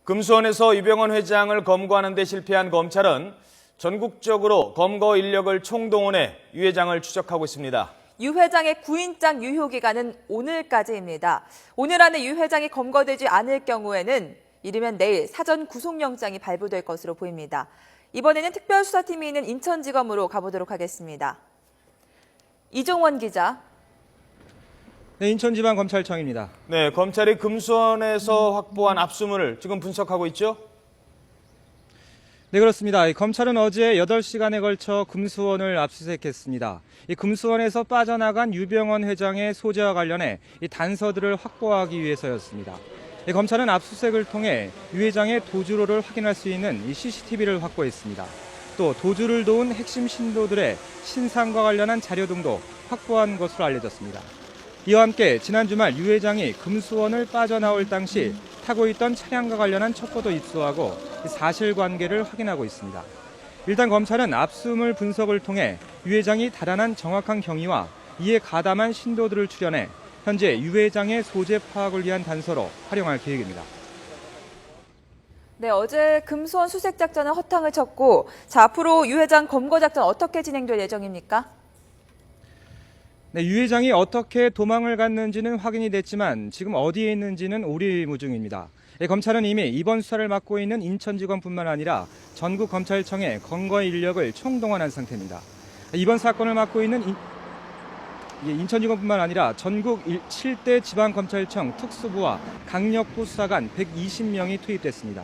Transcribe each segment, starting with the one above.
금수원에서 유병헌 회장을 검거하는 데 실패한 검찰은 전국적으로 검거 인력을 총동원해 유 회장을 추적하고 있습니다. 유 회장의 구인장 유효 기간은 오늘까지입니다. 오늘 안에 유 회장이 검거되지 않을 경우에는 이르면 내일 사전 구속영장이 발부될 것으로 보입니다. 이번에는 특별수사팀이 있는 인천지검으로 가보도록 하겠습니다. 이종원 기자. 네, 인천지방검찰청입니다. 네, 검찰이 금수원에서 확보한 압수물을 지금 분석하고 있죠? 네, 그렇습니다. 검찰은 어제 8시간에 걸쳐 금수원을 압수수색했습니다. 이 금수원에서 빠져나간 유병헌 회장의 소재와 관련해 이 단서들을 확보하기 위해서였습니다. 검찰은 압수수색을 통해 유 회장의 도주로를 확인할 수 있는 이 CCTV를 확보했습니다. 또 도주를 도운 핵심 신도들의 신상과 관련한 자료 등도 확보한 것으로 알려졌습니다. 이와 함께 지난 주말 유 회장이 금수원을 빠져나올 당시 타고 있던 차량과 관련한 첩보도 입수하고 사실관계를 확인하고 있습니다. 일단 검찰은 압수물 분석을 통해 유 회장이 달아난 정확한 경위와 이에 가담한 신도들을 추려내 현재 유 회장의 소재 파악을 위한 단서로 활용할 계획입니다. 네, 어제 금수원 수색 작전은 허탕을 쳤고, 앞으로 유 회장 검거 작전 어떻게 진행될 예정입니까? 네, 유 회장이 어떻게 도망을 갔는지는 확인이 됐지만 지금 어디에 있는지는 오리무중입니다. 검찰은 이미 이번 수사를 맡고 있는 인천지검뿐만 아니라 전국 검찰청에 검거 인력을 총동원한 상태입니다. 이번 사건을 맡고 있는 인천지검뿐만 아니라 전국 7대 지방검찰청 특수부와 강력부 수사관 120명이 투입됐습니다.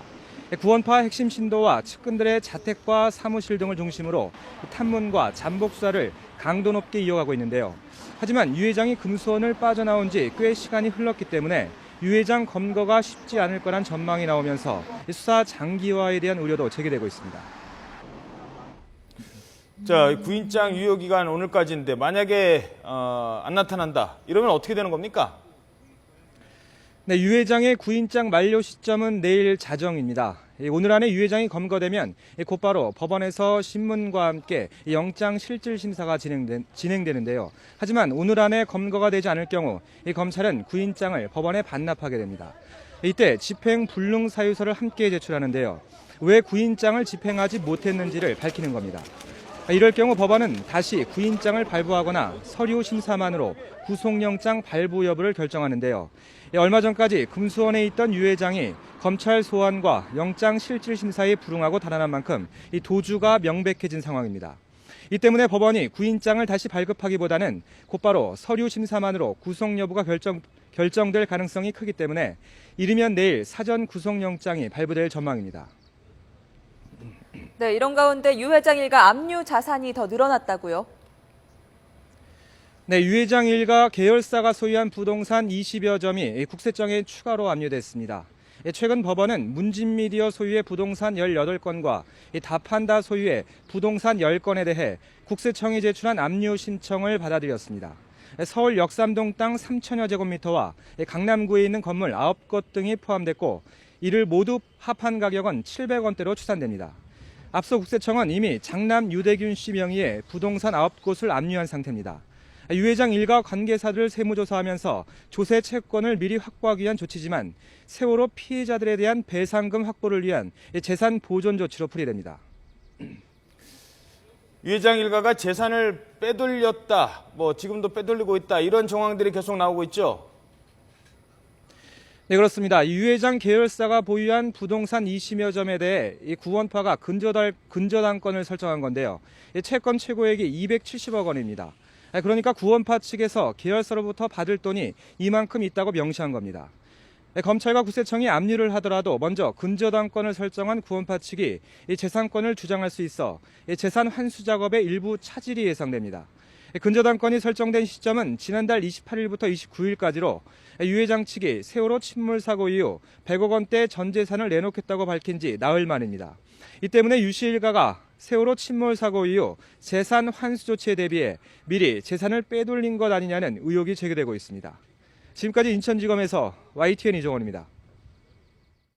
구원파 핵심 신도와 측근들의 자택과 사무실 등을 중심으로 탐문과 잠복 수사를 강도 높게 이어가고 있는데요. 하지만 유 회장이 금수원을 빠져나온 지 꽤 시간이 흘렀기 때문에 유 회장 검거가 쉽지 않을 거란 전망이 나오면서 수사 장기화에 대한 우려도 제기되고 있습니다. 자, 구인장 유효 기간 오늘까지인데 만약에 안 나타난다 이러면 어떻게 되는 겁니까? 네, 유 회장의 구인장 만료 시점은 내일 자정입니다. 오늘 안에 유 회장이 검거되면 곧바로 법원에서 신문과 함께 영장 실질 심사가 진행되는데요. 하지만 오늘 안에 검거가 되지 않을 경우 검찰은 구인장을 법원에 반납하게 됩니다. 이때 집행 불능 사유서를 함께 제출하는데요. 왜 구인장을 집행하지 못했는지를 밝히는 겁니다. 이럴 경우 법원은 다시 구인장을 발부하거나 서류 심사만으로 구속영장 발부 여부를 결정하는데요. 얼마 전까지 금수원에 있던 유 회장이 검찰 소환과 영장 실질 심사에 불응하고 달아난 만큼 이 도주가 명백해진 상황입니다. 이 때문에 법원이 구인장을 다시 발급하기보다는 곧바로 서류 심사만으로 구속 여부가 결정될 가능성이 크기 때문에 이르면 내일 사전 구속영장이 발부될 전망입니다. 네, 이런 가운데 유 회장 일가 압류 자산이 더 늘어났다고요? 네, 유 회장 일가 계열사가 소유한 부동산 20여 점이 국세청에 추가로 압류됐습니다. 최근 법원은 문진미디어 소유의 부동산 18건과 다판다 소유의 부동산 10건에 대해 국세청이 제출한 압류 신청을 받아들였습니다. 서울 역삼동 땅 3천여 제곱미터와 강남구에 있는 건물 9곳 등이 포함됐고 이를 모두 합한 가격은 700원대로 추산됩니다. 앞서 국세청은 이미 장남 유대균 씨 명의의 부동산 9곳을 압류한 상태입니다. 유 회장 일가 관계사들을 세무조사하면서 조세 채권을 미리 확보하기 위한 조치지만 세월호 피해자들에 대한 배상금 확보를 위한 재산 보존 조치로 풀이됩니다. 유 회장 일가가 재산을 빼돌렸다, 지금도 빼돌리고 있다 이런 정황들이 계속 나오고 있죠? 네, 그렇습니다. 유 회장 계열사가 보유한 부동산 20여 점에 대해 이 구원파가 근저당권을 설정한 건데요. 채권 최고액이 270억 원입니다. 그러니까 구원파 측에서 계열사로부터 받을 돈이 이만큼 있다고 명시한 겁니다. 검찰과 국세청이 압류를 하더라도 먼저 근저당권을 설정한 구원파 측이 이 재산권을 주장할 수 있어 재산 환수 작업의 일부 차질이 예상됩니다. 근저당권이 설정된 시점은 지난달 28일부터 29일까지로 유 회장 측이 세월호 침몰 사고 이후 100억 원대 전 재산을 내놓겠다고 밝힌 지 나흘 만입니다. 이 때문에 유 씨 일가가 세월호 침몰 사고 이후 재산 환수 조치에 대비해 미리 재산을 빼돌린 것 아니냐는 의혹이 제기되고 있습니다. 지금까지 인천지검에서 YTN 이종원입니다.